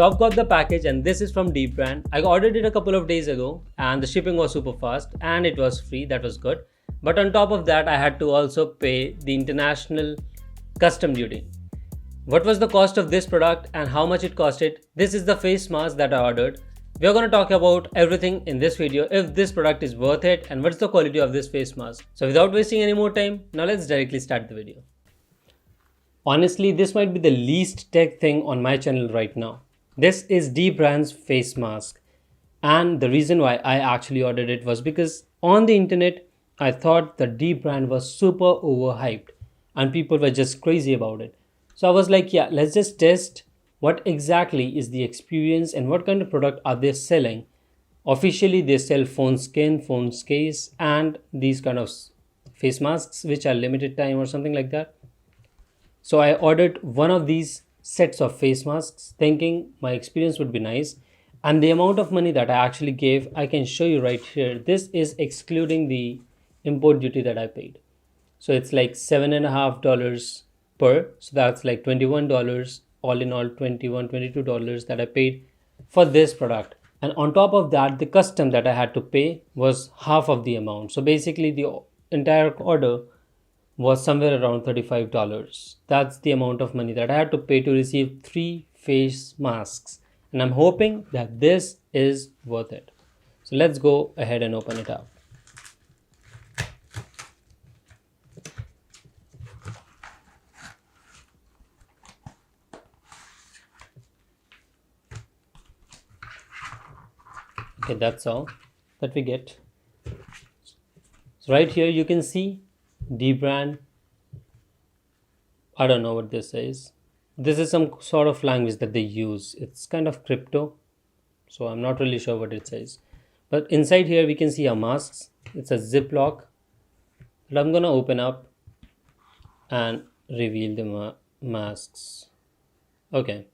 So I've got the package and this is from DBrand. I ordered it a couple of days ago and the shipping was super fast and it was free. That was good. But on top of that, I had to also pay the international custom duty. What was the cost of this product and how much it costed? This is the face mask that I ordered. We are going to talk about everything in this video, if this product is worth it and what's the quality of this face mask. So without wasting any more time, now let's directly start the video. Honestly, this might be the least tech thing on my channel right now. This is DBrand's face mask, and the reason why I actually ordered it was because on the internet I thought the DBrand was super overhyped and people were just crazy about it. So I was like, yeah, let's just test what exactly is the experience and what kind of product are they selling. Officially they sell phone skin, phone case and these kind of face masks which are limited time or something like that. So I ordered one of these sets of face masks thinking my experience would be nice, and the amount of money that I actually gave I can show you right here. This is excluding the import duty that I paid. So it's like $7.50 per, so that's like $21, all in all $22 that I paid for this product. And on top of that, the custom that I had to pay was half of the amount. So basically the entire order was somewhere around $35. That's the amount of money that I had to pay to receive 3 face masks, and I'm hoping that this is worth it. So let's go ahead and open it up. Okay, that's all that we get. So right here you can see DBrand. I don't know what this is. This is some sort of language that they use. It's kind of crypto, so I'm not really sure what it says. But inside here we can see our masks. It's a ziplock that I'm gonna open up and reveal the masks. Okay,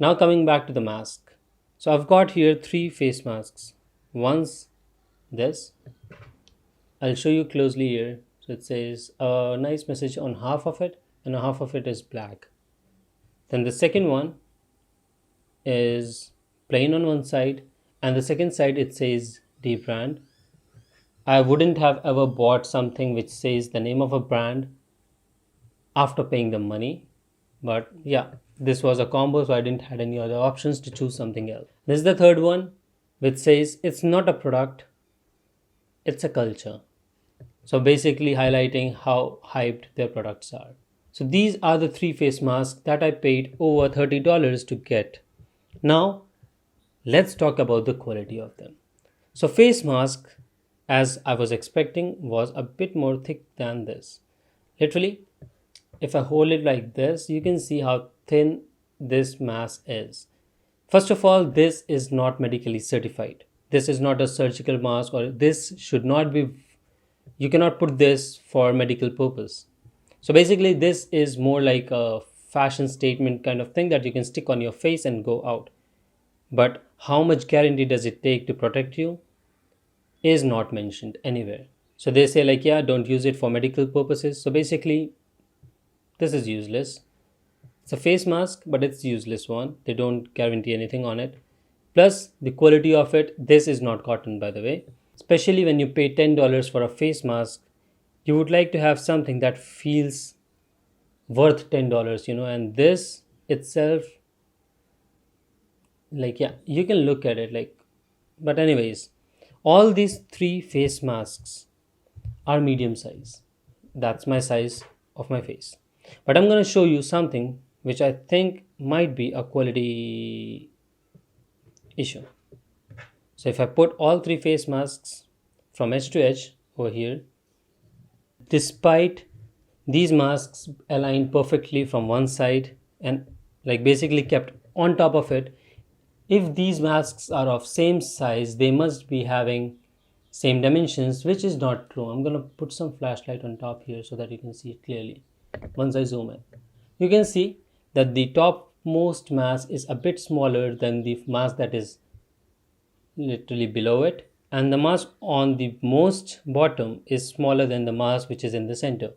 now coming back to the mask. So I've got here 3 face masks. One's this. I'll show you closely here. So it says a nice message on half of it and half of it is black. Then the second one is plain on one side and the second side it says DBrand. I wouldn't have ever bought something which says the name of a brand after paying the money. But yeah, this was a combo, so I didn't have any other options to choose something else. This is the third one which says it's not a product, it's a culture. So basically highlighting how hyped their products are. So these are the 3 face masks that I paid over $30 to get. Now let's talk about the quality of them. So face mask, as I was expecting, was a bit more thick than this. Literally, if I hold it like this, you can see how thin this mask is. First of all, this is not medically certified. This is not a surgical mask, or this should not be, you cannot put this for medical purpose. So basically this is more like a fashion statement kind of thing that you can stick on your face and go out. But how much guarantee does it take to protect you is not mentioned anywhere. So they say like, yeah, don't use it for medical purposes. So basically this is useless. It's a face mask, but it's useless one. They don't guarantee anything on it. Plus the quality of it, this is not cotton, by the way. Especially when you pay $10 for a face mask, you would like to have something that feels worth $10, and this itself, like, yeah, you can look at it like, but anyways, all these 3 face masks are medium size. That's my size of my face. But I'm going to show you something which I think might be a quality issue. So if I put all 3 face masks from edge to edge over here, despite these masks aligned perfectly from one side and like basically kept on top of it, if these masks are of same size, they must be having same dimensions, which is not true. I'm going to put some flashlight on top here so that you can see it clearly. Once I zoom in, you can see that the topmost mask is a bit smaller than the mask that is literally below it, and the mask on the most bottom is smaller than the mask which is in the center.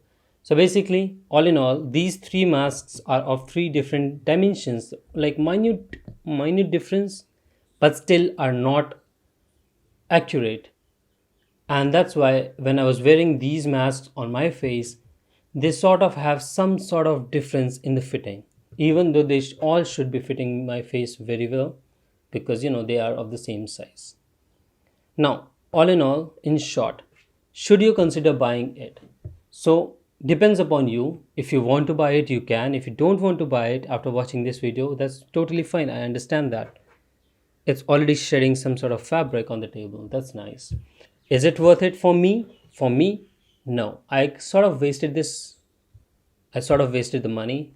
So basically, all in all, these three masks are of three different dimensions, like minute difference, but still are not accurate. And that's why when I was wearing these masks on my face, they sort of have some sort of difference in the fitting, even though they all should be fitting my face very well, because they are of the same size. Now, all in all, in short, should you consider buying it? So depends upon you. If you want to buy it, you can. If you don't want to buy it after watching this video, that's totally fine. I understand that. It's already shedding some sort of fabric on the table. That's nice. Is it worth it for me? For me, no. I sort of wasted the money,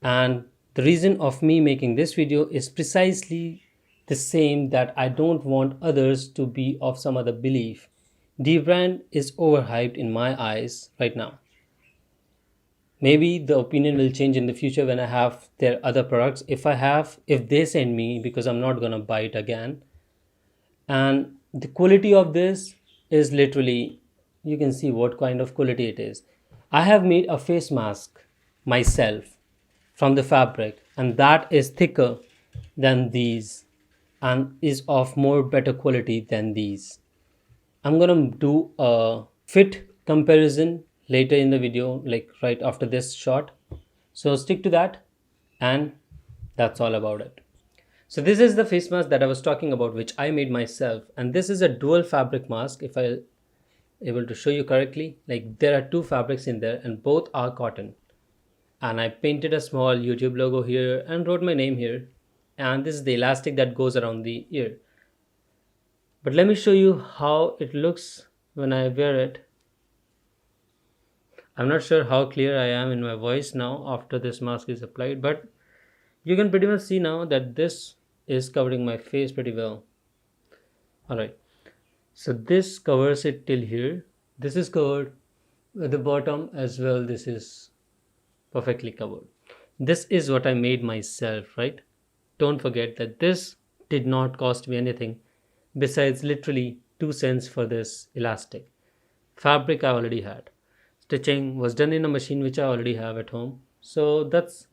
and the reason of me making this video is precisely the same, that I don't want others to be of some other belief. DBrand is overhyped in my eyes right now. Maybe the opinion will change in the future when I have their other products. If they send me, because I'm not gonna buy it again. And the quality of this is literally, you can see what kind of quality it is. I have made a face mask myself from the fabric, and that is thicker than these and is of more better quality than these. I'm gonna do a fit comparison later in the video, like right after this shot. So stick to that, and that's all about it. So this is the face mask that I was talking about, which I made myself, and this is a dual fabric mask. If I able to show you correctly, like there are two fabrics in there and both are cotton, and I painted a small YouTube logo here and wrote my name here, and this is the elastic that goes around the ear. But let me show you how it looks when I wear it. I'm not sure how clear I am in my voice now after this mask is applied, but you can pretty much see now that this is covering my face pretty well. Alright, so this covers it till here. This is covered at the bottom as well. This is perfectly covered. This is what I made myself, right? Don't forget that this did not cost me anything besides literally 2 cents for this elastic. Fabric I already had. Stitching was done in a machine which I already have at home. So that's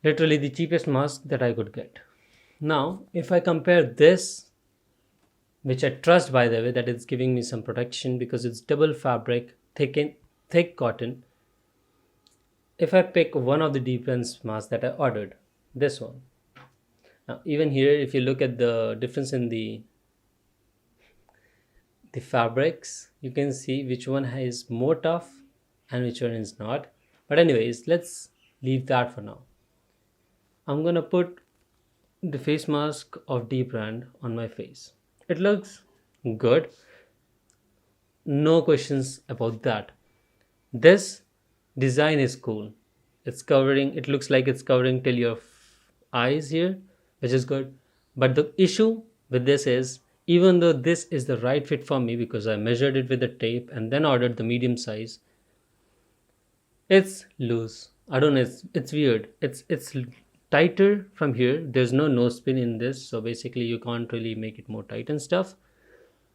literally the cheapest mask that I could get. Now, if I compare this, which I trust by the way, that it's giving me some protection because it's double fabric, thick cotton. If I pick one of the DBrand masks that I ordered, this one. Now, even here, if you look at the difference in the fabrics, you can see which one is more tough and which one is not. But anyways, let's leave that for now. I'm gonna put the face mask of DBrand on my face. It looks good, no questions about that. This design is cool. It looks like it's covering till your eyes here, which is good. But the issue with this is, even though this is the right fit for me because I measured it with the tape and then ordered the medium size, it's loose. I don't know, it's weird. It's tighter from here. There's no nose pin in this, so basically you can't really make it more tight and stuff.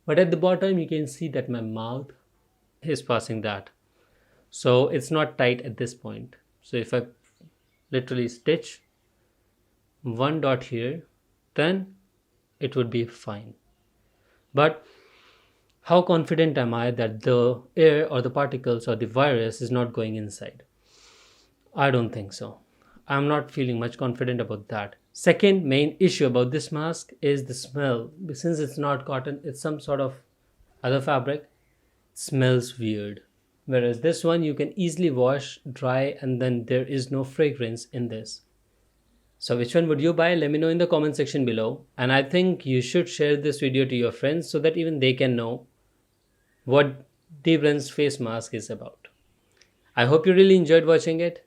But at the bottom you can see that my mouth is passing that, so it's not tight at this point. So if I literally stitch one dot here, then it would be fine. But how confident am I that the air or the particles or the virus is not going inside? I don't think so. I'm not feeling much confident about that. Second main issue about this mask is the smell. Since it's not cotton, it's some sort of other fabric, it smells weird. Whereas this one you can easily wash, dry, and then there is no fragrance in this. So which one would you buy? Let me know in the comment section below. And I think you should share this video to your friends so that even they can know what DBrand's face mask is about. I hope you really enjoyed watching it,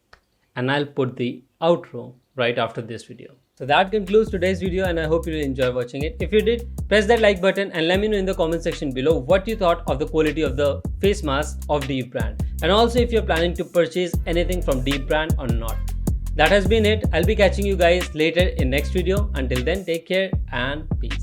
and I'll put the outro right after this video. So that concludes today's video, and I hope you really enjoyed watching it. If you did, press that like button and let me know in the comment section below what you thought of the quality of the face mask of DBrand, and also if you're planning to purchase anything from DBrand or not. That has been it. I'll be catching you guys later in next video. Until then, take care and peace.